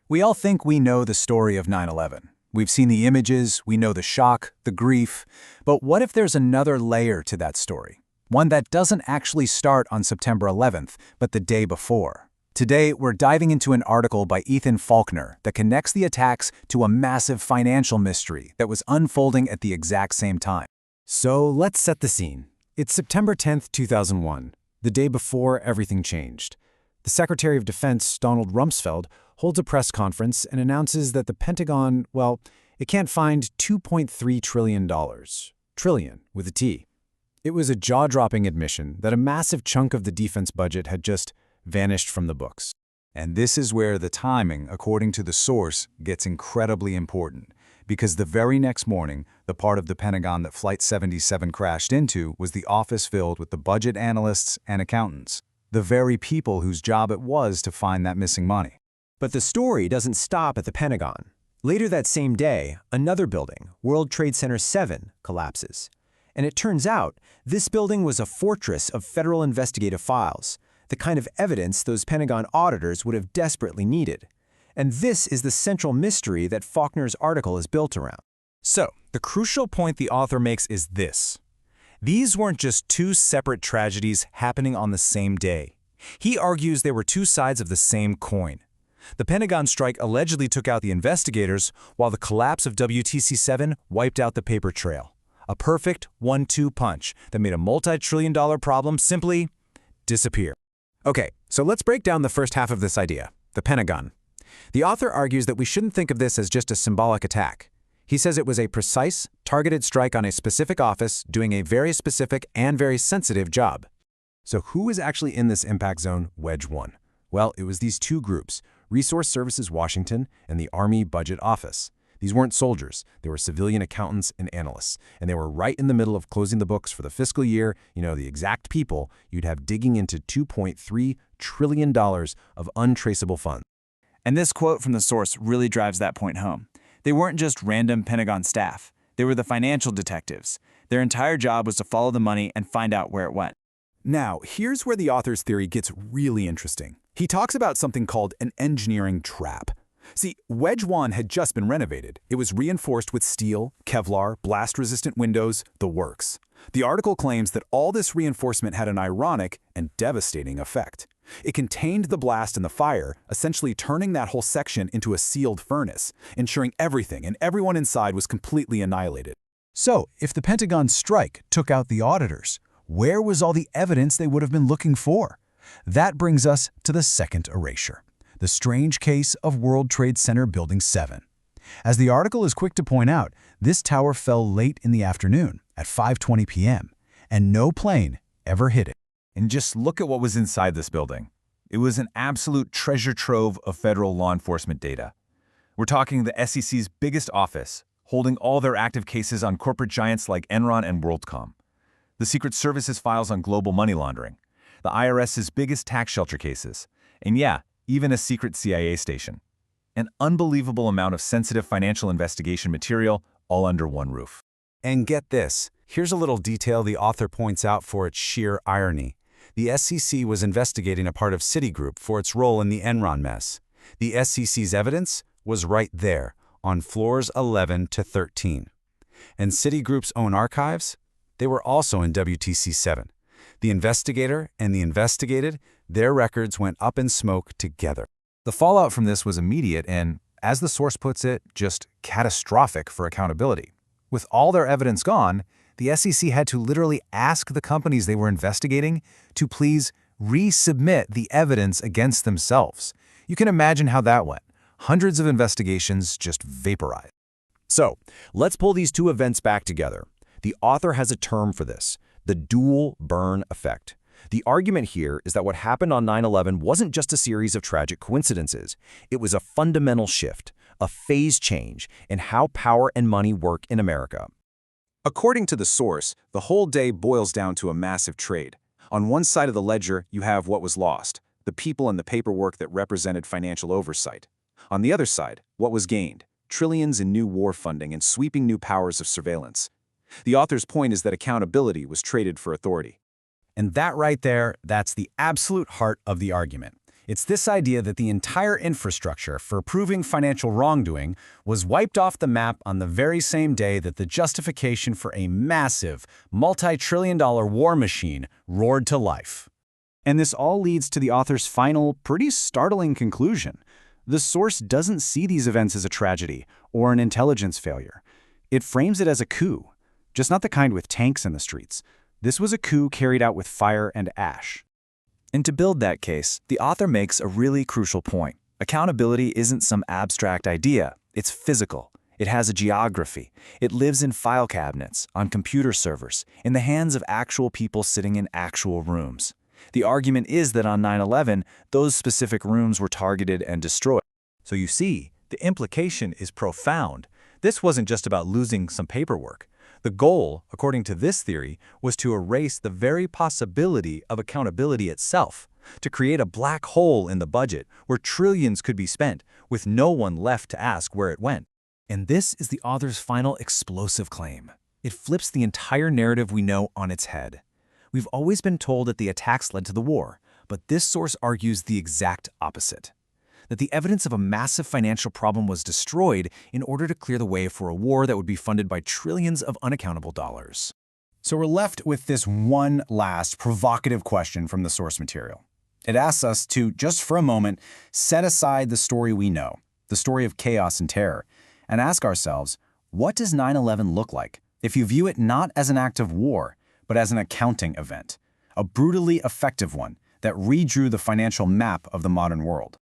We all think we know the story of 9/11. We've seen the images, we know the shock, the grief, but what if there's another layer to that story? One that doesn't actually start on September 11th, but the day before. Today, we're diving into an article by Ethan Faulkner that connects the attacks to a massive financial mystery that was unfolding at the exact same time. So let's set the scene. It's September 10th, 2001, the day before everything changed. The Secretary of Defense, Donald Rumsfeld, holds a press conference and announces that the Pentagon, well, it can't find $2.3 trillion. Trillion, with a T. It was a jaw-dropping admission that a massive chunk of the defense budget had just vanished from the books. And this is where the timing, according to the source, gets incredibly important. Because the very next morning, the part of the Pentagon that Flight 77 crashed into was the office filled with the budget analysts and accountants, the very people whose job it was to find that missing money. But the story doesn't stop at the Pentagon. Later that same day, another building, World Trade Center 7, collapses. And it turns out, this building was a fortress of federal investigative files, the kind of evidence those Pentagon auditors would have desperately needed. And this is the central mystery that Faulkner's article is built around. So, the crucial point the author makes is this. These weren't just two separate tragedies happening on the same day. He argues they were two sides of the same coin. The Pentagon strike allegedly took out the investigators, while the collapse of WTC-7 wiped out the paper trail. A perfect 1-2 punch that made a multi-trillion-dollar problem simply disappear. Okay, so let's break down the first half of this idea, the Pentagon. The author argues that we shouldn't think of this as just a symbolic attack. He says it was a precise, targeted strike on a specific office doing a very specific and very sensitive job. So who is actually in this impact zone, Wedge 1? Well, it was these two groups, Resource Services Washington and the Army Budget Office. These weren't soldiers, they were civilian accountants and analysts, and they were right in the middle of closing the books for the fiscal year, the exact people you'd have digging into $2.3 trillion of untraceable funds. And this quote from the source really drives that point home. They weren't just random Pentagon staff. They were the financial detectives. Their entire job was to follow the money and find out where it went. Now, here's where the author's theory gets really interesting. He talks about something called an engineering trap. See, Wedge 1 had just been renovated. It was reinforced with steel, Kevlar, blast-resistant windows, the works. The article claims that all this reinforcement had an ironic and devastating effect. It contained the blast and the fire, essentially turning that whole section into a sealed furnace, ensuring everything and everyone inside was completely annihilated. So, if the Pentagon strike took out the auditors, where was all the evidence they would have been looking for? That brings us to the second erasure, the strange case of World Trade Center Building 7. As the article is quick to point out, this tower fell late in the afternoon at 5:20 p.m., and no plane ever hit it. And just look at what was inside this building. It was an absolute treasure trove of federal law enforcement data. We're talking the SEC's biggest office, holding all their active cases on corporate giants like Enron and WorldCom. The Secret Service's files on global money laundering. The IRS's biggest tax shelter cases. And yeah, even a secret CIA station. An unbelievable amount of sensitive financial investigation material all under one roof. And get this, here's a little detail the author points out for its sheer irony. The SEC was investigating a part of Citigroup for its role in the Enron mess. The SEC's evidence was right there, on floors 11 to 13. And Citigroup's own archives? They were also in WTC-7. The investigator and the investigated, their records went up in smoke together. The fallout from this was immediate and, as the source puts it, just catastrophic for accountability. With all their evidence gone, the SEC had to literally ask the companies they were investigating to please resubmit the evidence against themselves. You can imagine how that went. Hundreds of investigations just vaporized. So, let's pull these two events back together. The author has a term for this, the dual burn effect. The argument here is that what happened on 9/11 wasn't just a series of tragic coincidences. It was a fundamental shift, a phase change in how power and money work in America. According to the source, the whole day boils down to a massive trade. On one side of the ledger, you have what was lost, the people and the paperwork that represented financial oversight. On the other side, what was gained, trillions in new war funding and sweeping new powers of surveillance. The author's point is that accountability was traded for authority. And that right there, that's the absolute heart of the argument. It's this idea that the entire infrastructure for proving financial wrongdoing was wiped off the map on the very same day that the justification for a massive, multi-trillion-dollar war machine roared to life. And this all leads to the author's final, pretty startling conclusion. The source doesn't see these events as a tragedy or an intelligence failure. It frames it as a coup, just not the kind with tanks in the streets. This was a coup carried out with fire and ash. And to build that case, the author makes a really crucial point. Accountability isn't some abstract idea, it's physical. It has a geography. It lives in file cabinets, on computer servers, in the hands of actual people sitting in actual rooms. The argument is that on 9/11, those specific rooms were targeted and destroyed. So you see, the implication is profound. This wasn't just about losing some paperwork. The goal, according to this theory, was to erase the very possibility of accountability itself, to create a black hole in the budget where trillions could be spent, with no one left to ask where it went. And this is the author's final explosive claim. It flips the entire narrative we know on its head. We've always been told that the attacks led to the war, but this source argues the exact opposite. That the evidence of a massive financial problem was destroyed in order to clear the way for a war that would be funded by trillions of unaccountable dollars. So we're left with this one last provocative question from the source material. It asks us to, just for a moment, set aside the story we know, the story of chaos and terror, and ask ourselves, what does 9/11 look like if you view it not as an act of war, but as an accounting event, a brutally effective one that redrew the financial map of the modern world?